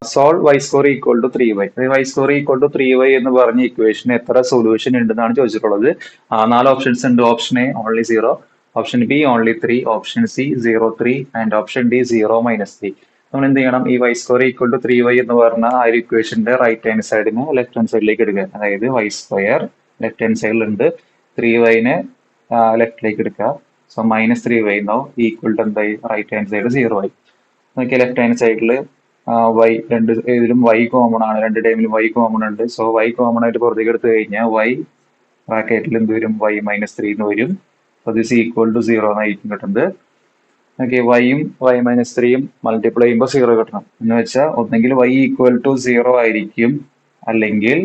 Solve y square equal to 3y. y square equal to 3y എന്ന് പറഞ്ഞ equation എത്ര solution ഉണ്ടെന്നാണ് ചോദിച്ചിട്ടുള്ളത്. 4 ഓപ്ഷൻസ് ഉണ്ട്. Option A only 0, option B only 3, option C 0 3 and option D 0 -3. നമ്മൾ എന്ത് ചെയ്യണം? ഈ y square equal to 3y എന്ന് പറഞ്ഞ ആ ഒരു ഇക്വേഷന്റെ റൈറ്റ് ഹാൻഡ് സൈഡിന് ലെഫ്റ്റ് ഹാൻഡ് സൈഡിലേക്ക് എടുക്കുക. അതായത് y സ്ക്വയർ ലെഫ്റ്റ് ഹാൻഡ് സൈഡിലുണ്ട്, 3yനെ ലെഫ്റ്റിലേക്ക് എടുക്കുക. സോ -3y എന്നാവും ഈക്വൽ ടു എന്തായി? റൈറ്റ് ഹാൻഡ് സൈഡ് 0 ആയി. നോക്കിയാൽ ലെഫ്റ്റ് ഹാൻഡ് സൈഡിൽ y ഇതിലും y കോമൺ ആണ്, രണ്ട് ടൈമിലും y കോമൺ ഉണ്ട്. സോ y കോമൺ ആയിട്ട് പുറത്തേക്ക് എടുത്തു കഴിഞ്ഞാൽ y ബ്രാക്കറ്റിൽ എന്ത് വരും? y -3 എന്ന് വരും. സോ ദിസ് ഈക്വൽ ടു 0 എന്നായിരിക്കും കിട്ടുന്നത്. ഓക്കെ, വൈയും y -3യും മൾട്ടിപ്ലൈ ചെയ്യുമ്പോൾ 0 കിട്ടണം. എന്ന് വെച്ചാൽ ഒന്നെങ്കിൽ y ഈക്വൽ ടു 0 ആയിരിക്കും, അല്ലെങ്കിൽ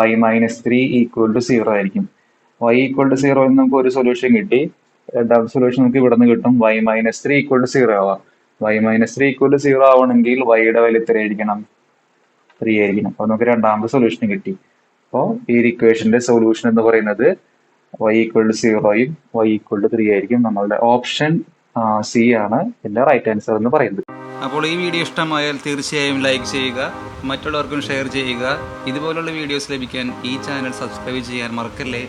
y -3 ഈക്വൽ ടു 0 ആയിരിക്കും. y ഈക്വൽ ടു 0 എന്ന് നമുക്ക് ഒരു സൊല്യൂഷൻ കിട്ടി. രണ്ടാമത്തെ സൊല്യൂഷൻ നമുക്ക് ഇവിടെ നിന്ന് കിട്ടും y -3 ഈക്വൽ ടു 0 ആവാം. y -3 ഈക്വൽ ടു 0 ആവണമെങ്കിൽ y യുടെ വാല്യൂ എത്ര ആയിരിക്കണം? 3 ആയിരിക്കണം. അപ്പൊ നമുക്ക് രണ്ടാമത്തെ സൊല്യൂഷൻ കിട്ടി. അപ്പോൾ ഈ ഇക്വേഷന്റെ സൊല്യൂഷൻ എന്ന് പറയുന്നത് y ഈക്വൽ ടു 0യും y ഈക്വൽ ടു 3 ആയിരിക്കും. നമ്മളുടെ ഓപ്ഷൻ സി ആണ് ഇതിന്റെ റൈറ്റ് ആൻസർ എന്ന് പറയുന്നത്. അപ്പോൾ ഈ വീഡിയോ ഇഷ്ടമായാൽ തീർച്ചയായും ലൈക്ക് ചെയ്യുക, മറ്റുള്ളവർക്കും ഷെയർ ചെയ്യുക. ഇതുപോലുള്ള വീഡിയോസ് ലഭിക്കാൻ ഈ ചാനൽ സബ്സ്ക്രൈബ് ചെയ്യാൻ മറക്കല്ലേ.